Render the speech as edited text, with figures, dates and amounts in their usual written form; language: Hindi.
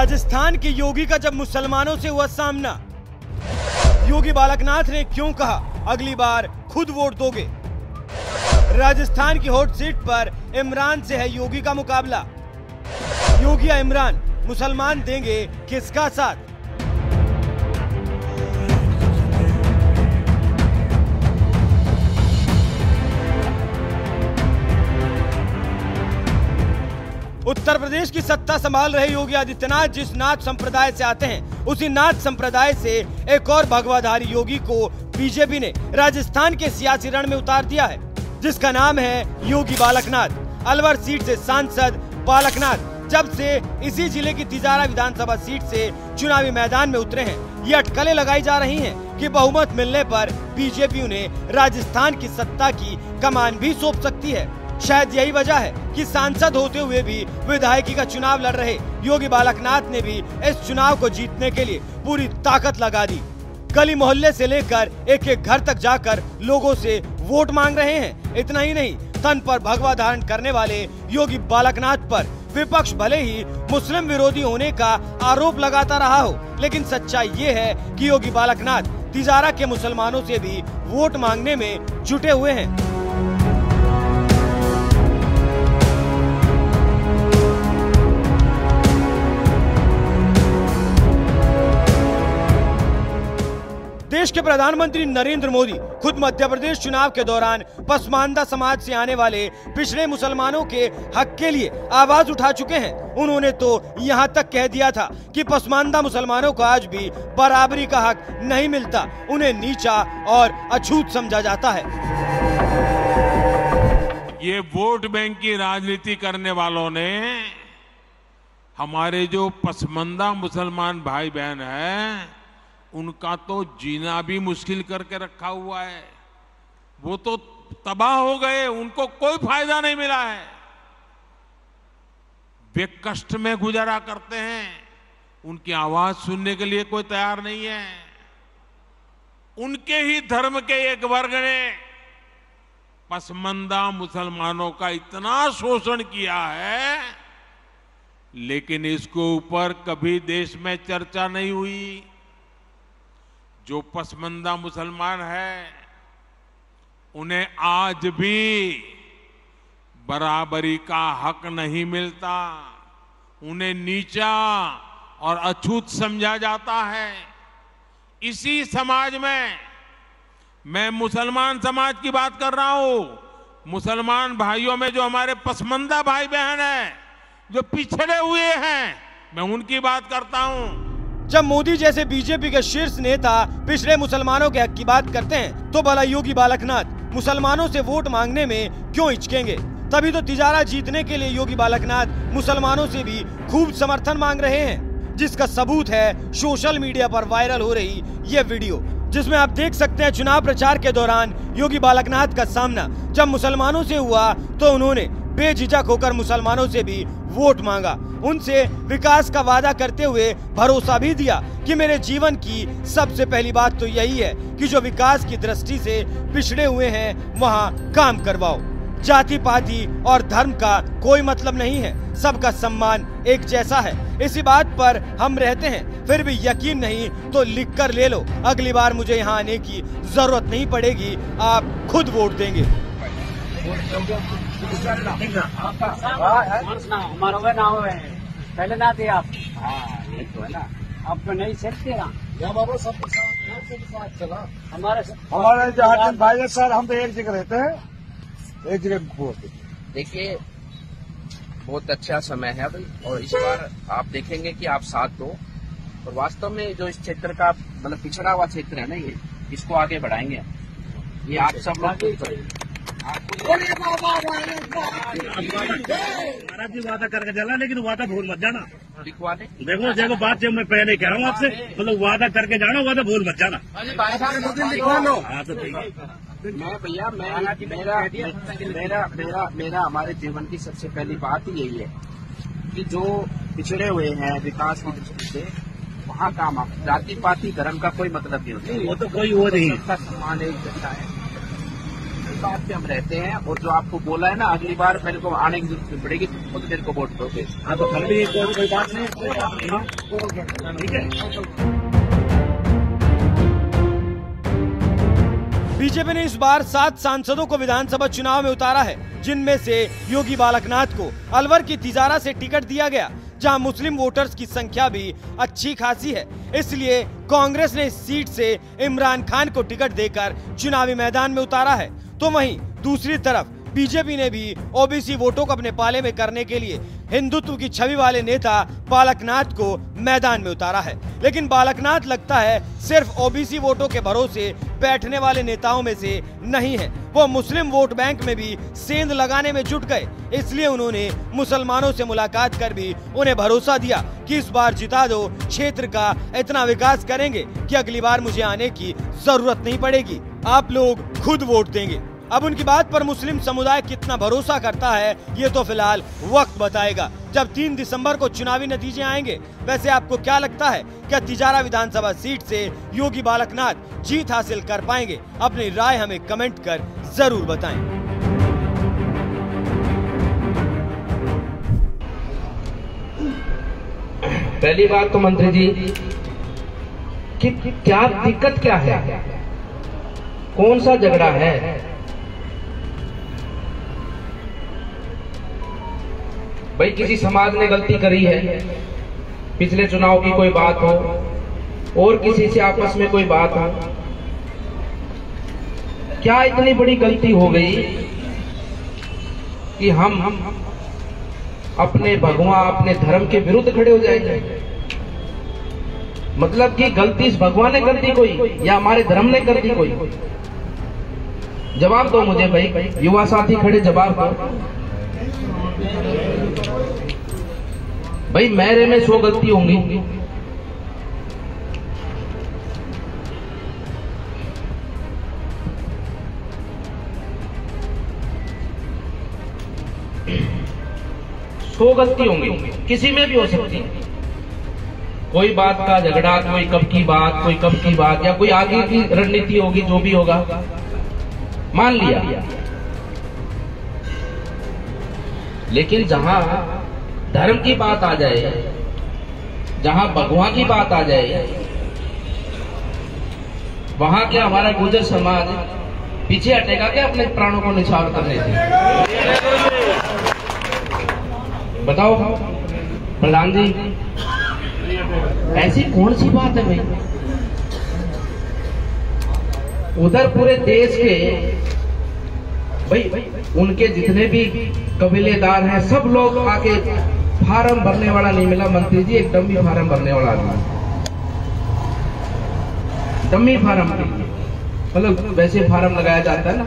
राजस्थान के योगी का जब मुसलमानों से हुआ सामना, योगी बालकनाथ ने क्यों कहा अगली बार खुद वोट दोगे। राजस्थान की हॉट सीट पर इमरान से है योगी का मुकाबला। योगी या इमरान, मुसलमान देंगे किसका साथ। उत्तर प्रदेश की सत्ता संभाल रहे योगी आदित्यनाथ जिस नाथ संप्रदाय से आते हैं, उसी नाथ संप्रदाय से एक और भगवाधारी योगी को बीजेपी ने राजस्थान के सियासी रण में उतार दिया है, जिसका नाम है योगी बालकनाथ। अलवर सीट से सांसद बालकनाथ जब से इसी जिले की तिजारा विधानसभा सीट से चुनावी मैदान में उतरे हैं, ये अटकलें लगाई जा रही हैं कि बहुमत मिलने पर बीजेपी उन्हें राजस्थान की सत्ता की कमान भी सौंप सकती है। शायद यही वजह है कि सांसद होते हुए भी विधायकी का चुनाव लड़ रहे योगी बालकनाथ ने भी इस चुनाव को जीतने के लिए पूरी ताकत लगा दी। गली मोहल्ले से लेकर एक एक घर तक जाकर लोगों से वोट मांग रहे हैं। इतना ही नहीं, तन पर भगवा धारण करने वाले योगी बालकनाथ पर विपक्ष भले ही मुस्लिम विरोधी होने का आरोप लगाता रहा हो, लेकिन सच्चाई ये है कि योगी बालकनाथ तिजारा के मुसलमानों से भी वोट मांगने में जुटे हुए हैं। देश के प्रधानमंत्री नरेंद्र मोदी खुद मध्य प्रदेश चुनाव के दौरान पसमानदा समाज से आने वाले पिछड़े मुसलमानों के हक के लिए आवाज उठा चुके हैं। उन्होंने तो यहां तक कह दिया था कि पसमानदा मुसलमानों को आज भी बराबरी का हक नहीं मिलता, उन्हें नीचा और अछूत समझा जाता है। ये वोट बैंक की राजनीति करने वालों ने हमारे जो पसमानदा मुसलमान भाई बहन हैं, उनका तो जीना भी मुश्किल करके रखा हुआ है। वो तो तबाह हो गए, उनको कोई फायदा नहीं मिला है। वे कष्ट में गुजारा करते हैं, उनकी आवाज सुनने के लिए कोई तैयार नहीं है। उनके ही धर्म के एक वर्ग ने पसमानदा मुसलमानों का इतना शोषण किया है, लेकिन इसके ऊपर कभी देश में चर्चा नहीं हुई। जो पसमानदा मुसलमान है, उन्हें आज भी बराबरी का हक नहीं मिलता, उन्हें नीचा और अछूत समझा जाता है। इसी समाज में मैं मुसलमान समाज की बात कर रहा हूं। मुसलमान भाइयों में जो हमारे पसमानदा भाई बहन हैं, जो पिछड़े हुए हैं, मैं उनकी बात करता हूं। जब मोदी जैसे बीजेपी के शीर्ष नेता पिछड़े मुसलमानों के हक की बात करते हैं, तो भला योगी बालकनाथ मुसलमानों से वोट मांगने में क्यों हिचकेंगे। तभी तो तिजारा जीतने के लिए योगी बालकनाथ मुसलमानों से भी खूब समर्थन मांग रहे हैं, जिसका सबूत है सोशल मीडिया पर वायरल हो रही ये वीडियो, जिसमें आप देख सकते हैं चुनाव प्रचार के दौरान योगी बालकनाथ का सामना जब मुसलमानों से हुआ तो उन्होंने बेझिझक होकर मुसलमानों से भी वोट मांगा, उनसे विकास का वादा करते हुए भरोसा भी दिया कि मेरे जीवन की सबसे पहली बात तो यही है कि जो विकास की दृष्टि से पिछड़े हुए हैं वहां काम करवाओ। जाति पाति और धर्म का कोई मतलब नहीं है, सबका सम्मान एक जैसा है। इसी बात पर हम रहते हैं, फिर भी यकीन नहीं तो लिख कर ले लो, अगली बार मुझे यहाँ आने की जरूरत नहीं पड़ेगी, आप खुद वोट देंगे। हमारा नाम है, पहले ना थे आप, ये तो है ना, आपको नहीं सकते ना। हमारे जहाँ भाई सर, हम तो एक जगह रहते हैं, एक जगह। देखिए, बहुत अच्छा समय है अभी, और इस बार आप देखेंगे कि आप साथ दो, और वास्तव में जो इस क्षेत्र का मतलब पिछड़ा हुआ क्षेत्र है ना, ये इसको आगे बढ़ाएंगे। ये आप सब लोग वादा करके जाना, लेकिन वादा भूल मत जाना। लिखवा दे। देखो बात जो मैं पहले कह रहा हूँ आपसे, मतलब वादा करके जाना, वादा भूल मत जाना। मैं भैया मेरा हमारे जीवन की सबसे पहली बात ही यही है कि जो पिछड़े हुए हैं विकास की दृष्टि से, वहाँ काम आप जाति पाति धर्म का कोई मतलब नहीं होता। वो तो कोई वो नहीं, सबका सम्मान एक जैसा है। इसी बात पे हम रहते हैं। और जो आपको बोला है ना, अगली बार मेरे को आने की जरूरत पड़ेगी तो खुद मेरे को वोट दोगे। हाँ तो फिर भी कोई बात नहीं, ठीक है। बीजेपी ने इस बार 7 सांसदों को विधानसभा चुनाव में उतारा है, जिनमें से योगी बालकनाथ को अलवर की तिजारा से टिकट दिया गया, जहां मुस्लिम वोटर्स की संख्या भी अच्छी खासी है। इसलिए कांग्रेस ने इस सीट से इमरान खान को टिकट देकर चुनावी मैदान में उतारा है। तो वहीं दूसरी तरफ बीजेपी ने भी ओबीसी वोटों को अपने पाले में करने के लिए हिंदुत्व की छवि वाले नेता बालकनाथ को मैदान में उतारा है। लेकिन बालकनाथ लगता है सिर्फ ओबीसी वोटों के भरोसे बैठने वाले नेताओं में से नहीं है। वो मुस्लिम वोट बैंक में भी सेंध लगाने में जुट गए। इसलिए उन्होंने मुसलमानों से मुलाकात कर भी उन्हें भरोसा दिया कि इस बार जिता दो, क्षेत्र का इतना विकास करेंगे कि अगली बार मुझे आने की जरूरत नहीं पड़ेगी, आप लोग खुद वोट देंगे। अब उनकी बात पर मुस्लिम समुदाय कितना भरोसा करता है, ये तो फिलहाल वक्त बताएगा, जब 3 दिसंबर को चुनावी नतीजे आएंगे। वैसे आपको क्या लगता है, क्या तिजारा विधानसभा सीट से योगी बालकनाथ जीत हासिल कर पाएंगे? अपनी राय हमें कमेंट कर जरूर बताएं। पहली बात तो मंत्री जी कि क्या दिक्कत क्या है, कौन सा झगड़ा है? भाई किसी समाज ने गलती करी है, पिछले चुनाव की कोई बात हो और किसी से आपस में कोई बात हो, क्या इतनी बड़ी गलती हो गई कि हम अपने भगवान अपने धर्म के विरुद्ध खड़े हो जाएंगे? मतलब कि गलती इस भगवान ने कर दी कोई या हमारे धर्म ने कर दी कोई? जवाब दो मुझे भाई, युवा साथी खड़े, जवाब दो भाई। मेरे में 100 गलती होंगी, किसी में भी हो सकती है। कोई बात का झगड़ा, कोई कब की बात या कोई आगे की रणनीति होगी, जो भी होगा मान लिया। लेकिन जहां धर्म की बात आ जाए, जहां भगवान की बात आ जाए, वहां क्या हमारा गुर्जर समाज पीछे हटेगा क्या अपने प्राणों को निछावर करने से? बताओ प्रधान जी, ऐसी कौन सी बात है भाई? उधर पूरे देश के भाई उनके जितने भी कबीलेदार हैं, सब लोग आके फार्म भरने वाला नहीं मिला मंत्री जी, एक डमी फार्म भरने वाला आदमी, डमी फार्म, मतलब वैसे फार्म लगाया जाता है ना,